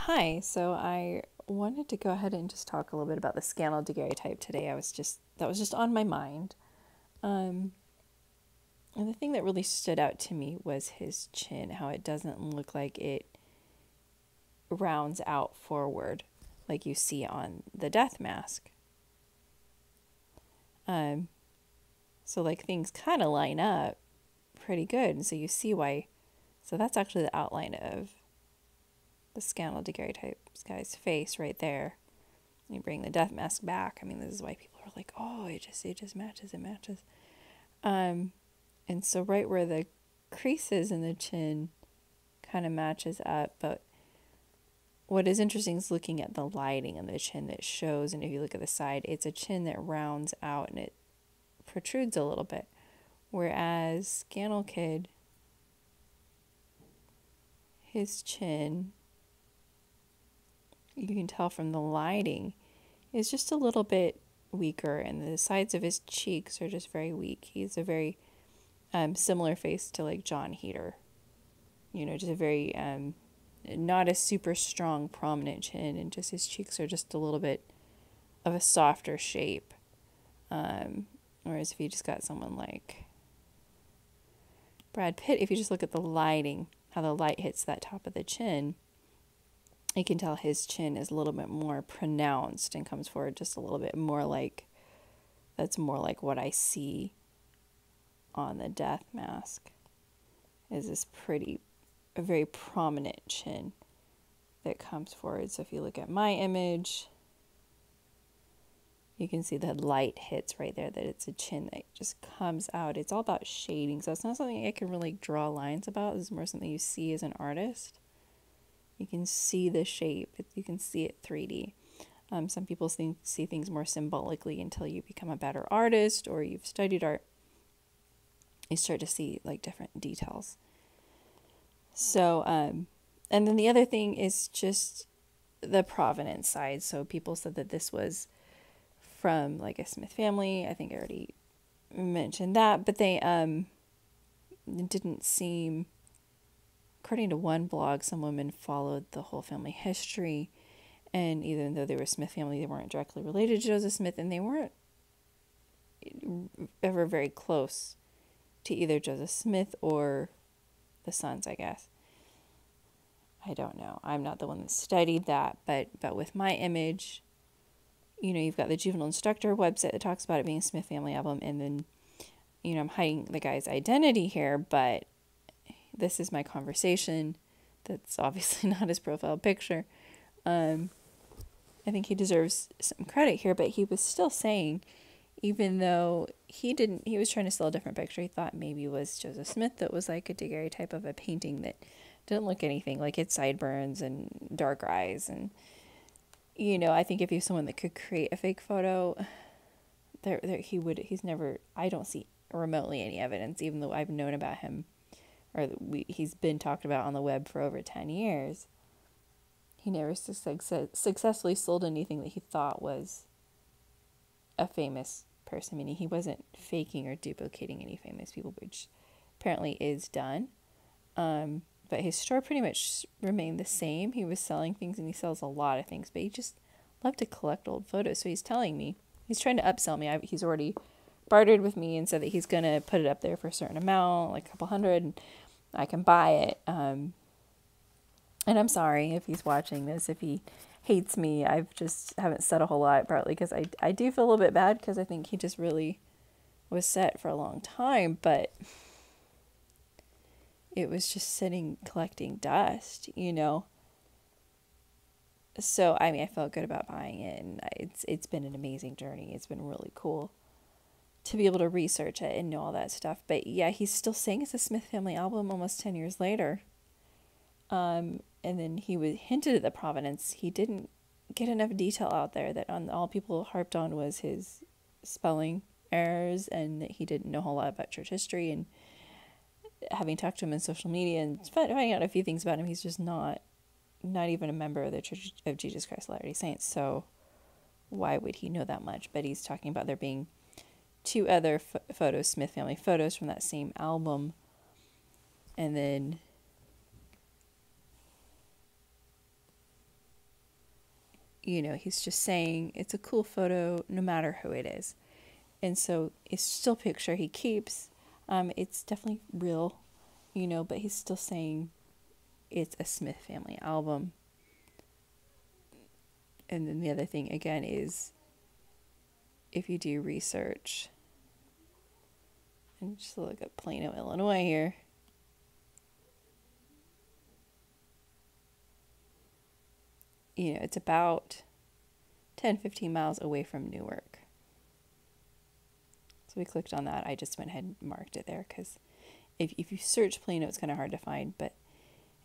Hi, so I wanted to go ahead and just talk a little bit about the Scannell Daguerreotype today. That was just on my mind. Um, and the thing that really stood out to me was his chin, how it doesn't look like it rounds out forward like you see on the death mask. Um, so like things kind of line up pretty good, and so you see why. So that's actually the outline of the Scannell Daguerreotype guy's face right there. You bring the death mask back. I mean, this is why people are like, "Oh, it just matches. It matches." And so right where the creases in the chin kind of matches up, but what is interesting is looking at the lighting on the chin that shows, and if you look at the side, it's a chin that rounds out and it protrudes a little bit, whereas Scannell Kid, his chin, you can tell from the lighting, is just a little bit weaker, and the sides of his cheeks are just very weak. He's a very similar face to like John Heater, just a very not a super strong prominent chin, and just his cheeks are just a little bit of a softer shape. Whereas if you just got someone like Brad Pitt, if you just look at the lighting, how the light hits that top of the chin, you can tell his chin is a little bit more pronounced and comes forward just a little bit more like, that's more like what I see on the death mask, is this a very prominent chin that comes forward. So if you look at my image, you can see the light hits right there, that it's a chin that just comes out. It's all about shading, so it's not something I can really draw lines about. It's more something you see as an artist. You can see the shape. You can see it 3D. Some people see things more symbolically until you become a better artist or you've studied art. You start to see like different details. So, and then the other thing is just the provenance side. So people said that this was from like a Smith family. I think I already mentioned that, but they didn't seem, according to one blog, some women followed the whole family history, and even though they were Smith family, they weren't directly related to Joseph Smith, and they weren't ever very close to either Joseph Smith or the sons, I guess. I don't know. I'm not the one that studied that, but with my image, you've got the juvenile instructor website that talks about it being a Smith family album, and then, I'm hiding the guy's identity here, but this is my conversation. That's obviously not his profile picture. I think he deserves some credit here, but he was still saying, even though he was trying to sell a different picture. He thought maybe it was Joseph Smith that was like a daguerreotype of a painting that didn't look anything like its sideburns and dark eyes. And, I think if he was someone that could create a fake photo, he's never, I don't see remotely any evidence, even though I've known about him, or he's been talked about on the web for over 10 years. He never successfully sold anything that he thought was a famous person, meaning he wasn't faking or duplicating any famous people, which apparently is done. But his store pretty much remained the same. He was selling things, and he sells a lot of things, but he just loved to collect old photos. So he's telling me, he's trying to upsell me. He's already bartered with me and said that he's going to put it up there for a certain amount, like a couple hundred, and I can buy it. And I'm sorry if he's watching this, if he hates me. I've just haven't said a whole lot, partly because I do feel a little bit bad, because I think he just really was set for a long time, but it was just sitting collecting dust, So, I mean, I felt good about buying it, and it's been an amazing journey. It's been really cool to be able to research it and know all that stuff. But yeah, he's still saying it's a Smith family album almost 10 years later. And then he hinted at the provenance. He didn't get enough detail out there. That all people harped on was his spelling errors, and that he didn't know a whole lot about church history. And having talked to him in social media and finding out a few things about him, he's just not even a member of the Church of Jesus Christ of Latter-day Saints. So why would he know that much? But he's talking about there being 2 other photos, Smith family photos, from that same album. And then he's just saying it's a cool photo no matter who it is. And so it's still a picture he keeps. It's definitely real, but he's still saying it's a Smith family album. And then the other thing, again, is if you do research, and just look at Plano, Illinois here. It's about 10, 15 miles away from Newark. So we clicked on that. I just went ahead and marked it there because if you search Plano, it's kind of hard to find. But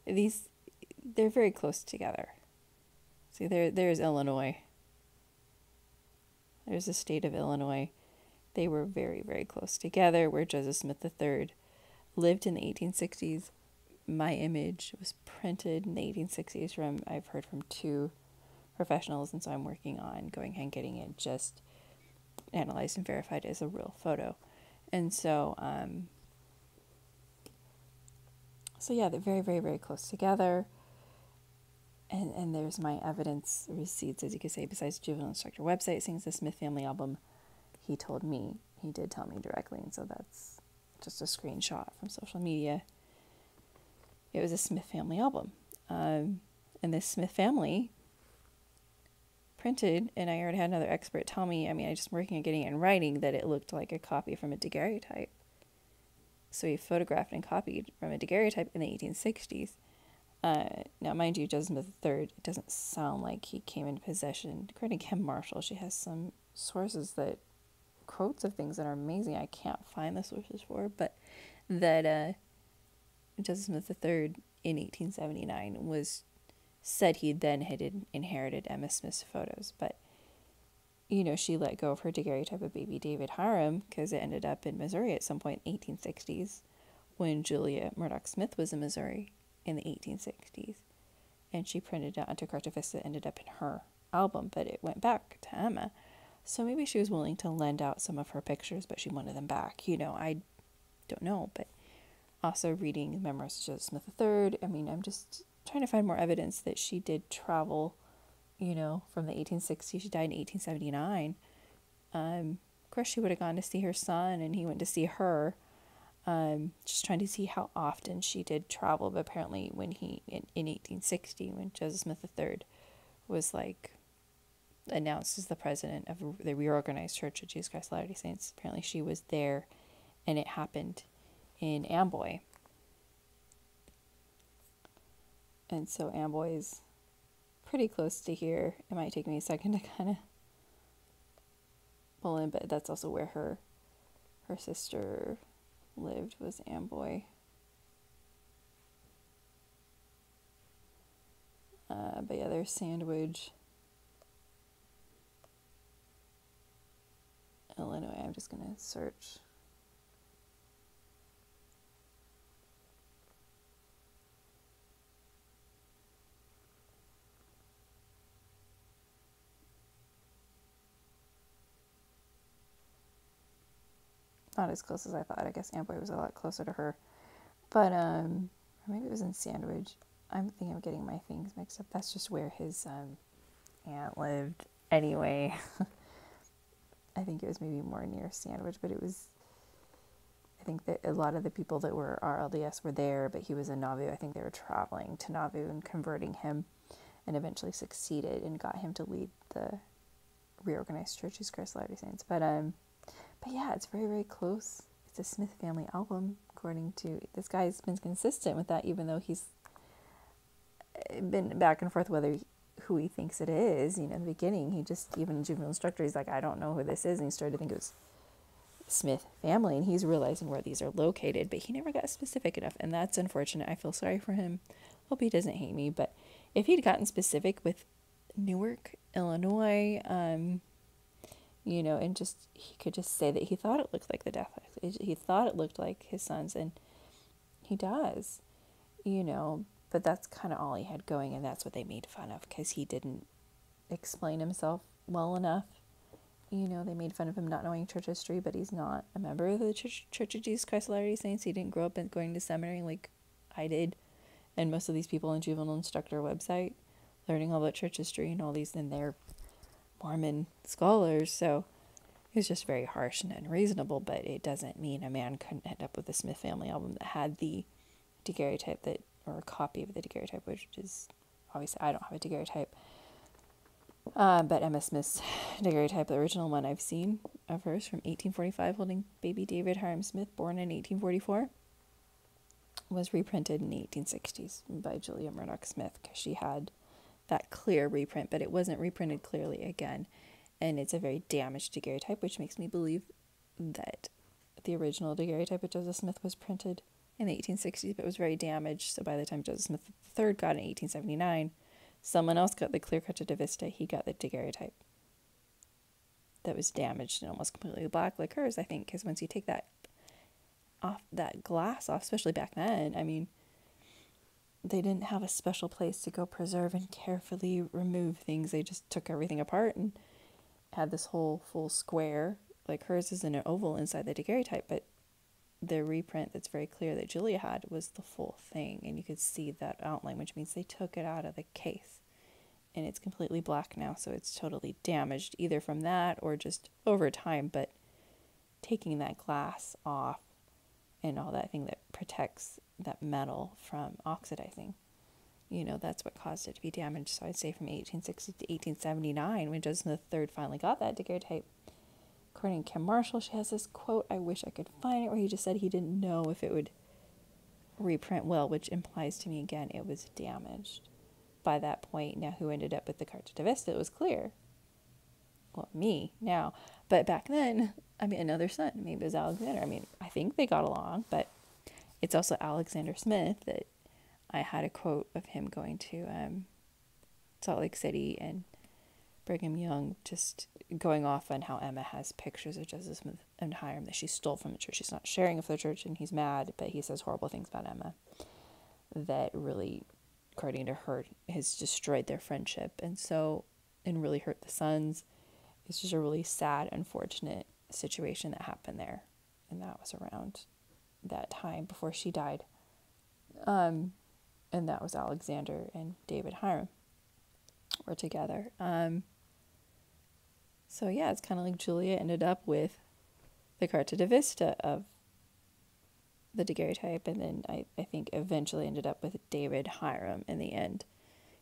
they're very close together. See, there's Illinois. There's the state of Illinois. They were very, very close together, where Joseph Smith III lived in the 1860s. My image was printed in the 1860s I've heard from 2 professionals, and so I'm working on going ahead and getting it just analyzed and verified as a real photo. And so, yeah, they're very, very, very close together. And there's my evidence receipts, as you could say, besides juvenile instructor website saying it's the Smith family album. He did tell me directly, and so that's just a screenshot from social media. It was a Smith family album. And this Smith family printed, and I already had another expert tell me, I just working on getting it in writing, that it looked like a copy from a daguerreotype. So he photographed and copied from a daguerreotype in the 1860s. Now, mind you, Joseph Smith III, it doesn't sound like he came into possession. According to Kim Marshall, she has some sources that quotes of things that are amazing. I can't find the sources for, but that Joseph Smith III in 1879 said he then had inherited Emma Smith's photos, but she let go of her daguerreotype of baby David Hiram because it ended up in Missouri at some point in the 1860s when Julia Murdoch Smith was in Missouri in the 1860s, and she printed it onto Cartafis that ended up in her album, but it went back to Emma. So maybe she was willing to lend out some of her pictures, but she wanted them back. I don't know, but also reading the memoirs of Joseph Smith III, I'm just trying to find more evidence that she did travel, from the 1860s. She died in 1879. Of course, she would have gone to see her son, and he went to see her. Just trying to see how often she did travel, but apparently when in 1860, when Joseph Smith III was announced as the president of the reorganized Church of Jesus Christ of Latter-day Saints, apparently she was there, and it happened in Amboy. And so Amboy is pretty close to here. It might take me a second to kind of pull in, but that's also where her sister lived, was Amboy. But yeah, there's Sandwich, Illinois. I'm just gonna search. Not as close as I thought. I guess Amboy was a lot closer to her. But, or maybe it was in Sandwich. I'm thinking of getting my things mixed up. That's just where his aunt lived. Anyway, I think it was maybe more near Sandwich, but it was, I think that a lot of the people that were RLDS were there, but he was in Nauvoo. I think they were traveling to Nauvoo and converting him, and eventually succeeded and got him to lead the reorganized Church of Jesus Christ of Latter-day Saints. But yeah, it's very, very close. It's a Smith family album, according to, this guy's been consistent with that, even though he's been back and forth who he thinks it is. In the beginning, he just, even juvenile instructor, he's like, I don't know who this is, and he started to think it was Smith family, and he's realizing where these are located, but he never got specific enough, and that's unfortunate. I feel sorry for him. Hope he doesn't hate me, but if he'd gotten specific with Newark, Illinois, and just, he could just say that he thought it looked like the death. He thought it looked like his son's, and he does, but that's kind of all he had going, and that's what they made fun of, because he didn't explain himself well enough. They made fun of him not knowing church history, but he's not a member of the Church of Jesus Christ of Latter-day Saints. He didn't grow up going to seminary like I did, and most of these people on Juvenile Instructor website. learning all about church history and all these, and they're Mormon scholars, so it's just very harsh and unreasonable, but it doesn't mean a man couldn't end up with a Smith family album that had the daguerreotype that, or a copy of the daguerreotype, which is, obviously I don't have a daguerreotype, but Emma Smith's daguerreotype, the original one I've seen of hers from 1845, holding baby David Hiram Smith, born in 1844, was reprinted in the 1860s by Julia Murdoch Smith, because she had that clear reprint, but it wasn't reprinted clearly again. And it's a very damaged daguerreotype, which makes me believe that the original daguerreotype of Joseph Smith was printed in the 1860s, but was very damaged. So by the time Joseph Smith III got it in 1879, someone else got the clear cut to Vista. He got the daguerreotype that was damaged and almost completely black, like hers, I think, because once you take that glass off, especially back then, I mean, they didn't have a special place to go preserve and carefully remove things. They just took everything apart and had this whole full square. Like hers is in an oval inside the daguerreotype, but the reprint that's very clear that Julia had was the full thing, and you could see that outline, which means they took it out of the case, and it's completely black now, so it's totally damaged, either from that or just over time. But taking that glass off and all that thing that protects that metal from oxidizing, that's what caused it to be damaged. So I'd say from 1860 to 1879, when Joseph III finally got that daguerreotype, according to Kim Marshall, she has this quote, I wish I could find it, where he just said he didn't know if it would reprint well, which implies to me, again, it was damaged. By that point, now who ended up with the Carta de Vista, it was clear. Well, me, now. But back then, another son, maybe it was Alexander. I think they got along, but it's also Alexander Smith that I had a quote of him going to Salt Lake City and Brigham Young, just going off on how Emma has pictures of Joseph Smith and Hiram that she stole from the church. She's not sharing with the church, and he's mad, but he says horrible things about Emma that really, according to her, has destroyed their friendship, and really hurt the sons. It's just a really sad, unfortunate situation that happened there, and that was around that time before she died. And that was Alexander and David Hiram were together. So yeah, it's kind of like Julia ended up with the Carta de Vista of the daguerreotype, and then I think eventually ended up with David Hiram in the end,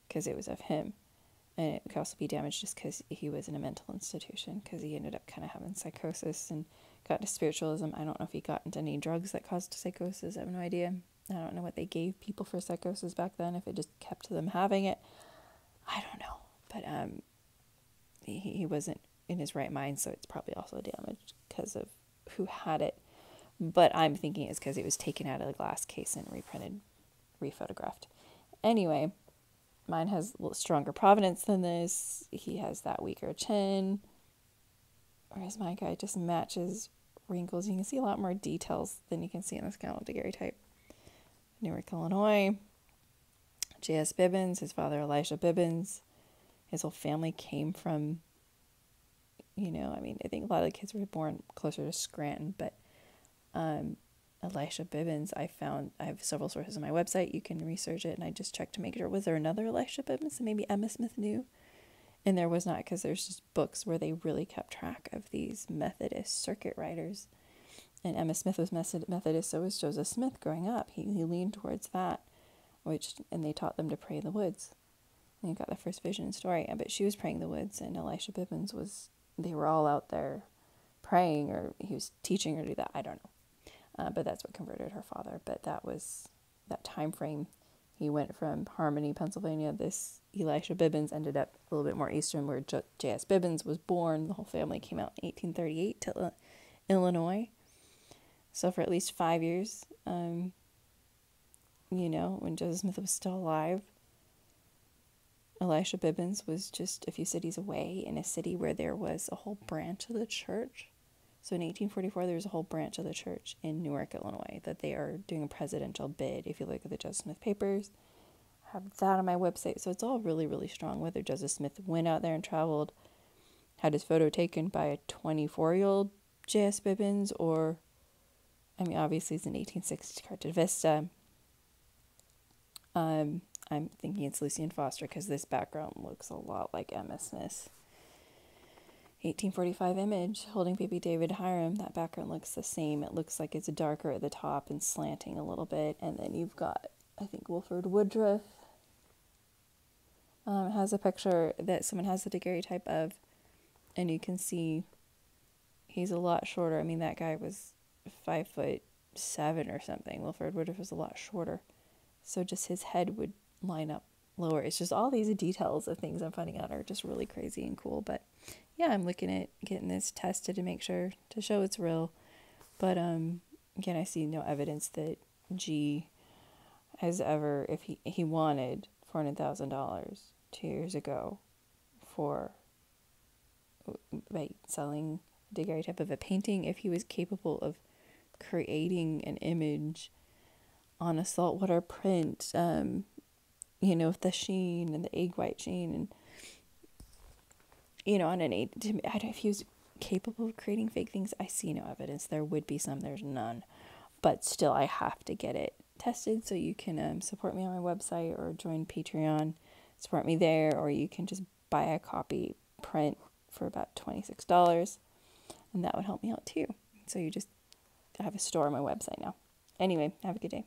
because it was of him. And it could also be damaged just because he was in a mental institution, because he ended up kind of having psychosis and got into spiritualism. I don't know if he got into any drugs that caused psychosis. I have no idea. I don't know what they gave people for psychosis back then, if it just kept them having it. I don't know. But he wasn't in his right mind, so it's probably also damaged because of who had it. But I'm thinking it's because it was taken out of the glass case and reprinted, rephotographed. Anyway, mine has a little stronger provenance than this. He has that weaker chin. Whereas my guy just matches wrinkles. You can see a lot more details than you can see in the Scannell Daguerreotype. Newark, Illinois. J.S. Bibbins, his father Elisha Bibbins. His whole family came from, I think a lot of the kids were born closer to Scranton, but Elisha Bibbins, I have several sources on my website. You can research it, and I just checked to make sure, was there another Elisha Bibbins that maybe Emma Smith knew? And there was not, because there's just books where they really kept track of these Methodist circuit riders. And Emma Smith was Methodist, so was Joseph Smith growing up. He leaned towards that, and they taught them to pray in the woods. And you got the first vision and story. But she was praying in the woods, and Elisha Bibbins they were all out there praying, or he was teaching her to do that. I don't know. But that's what converted her father. But that was that time frame. He went from Harmony, Pennsylvania. This Elisha Bibbins ended up a little bit more eastern, where J.S. Bibbins was born. The whole family came out in 1838 to Illinois. So for at least 5 years, when Joseph Smith was still alive, Elisha Bibbins was just a few cities away, in a city where there was a whole branch of the church. So in 1844, there was a whole branch of the church in Newark, Illinois, that they are doing a presidential bid. If you look at the Joseph Smith papers, I have that on my website. So it's all really, really strong, whether Joseph Smith went out there and traveled, had his photo taken by a 24-year-old J.S. Bibbins, or, obviously it's an 1860 Carta Vista. I'm thinking it's Lucien Foster because this background looks a lot like Emma Smith's 1845 image holding baby David Hiram. That background looks the same. It looks like it's darker at the top and slanting a little bit. And then you've got, I think, Wilford Woodruff has a picture that someone has the daguerreotype of, and you can see he's a lot shorter. I mean, that guy was 5'7" or something. Wilford Woodruff was a lot shorter. So just his head would line up lower. It's just all these details of things I'm finding out are just really crazy and cool. But yeah, I'm looking at getting this tested to make sure, to show it's real. But again, I see no evidence that G has ever, if he wanted $400,000 2 years ago by selling a daguerreotype of a painting, if he was capable of creating an image on a saltwater print, with the sheen and the egg white sheen, and on an I don't know if he was capable of creating fake things. I see no evidence. There would be some, there's none, but still I have to get it tested. So you can support me on my website or join Patreon, support me there, or you can just buy a copy print for about $26, and that would help me out too. So you just have a store on my website now. Anyway, have a good day.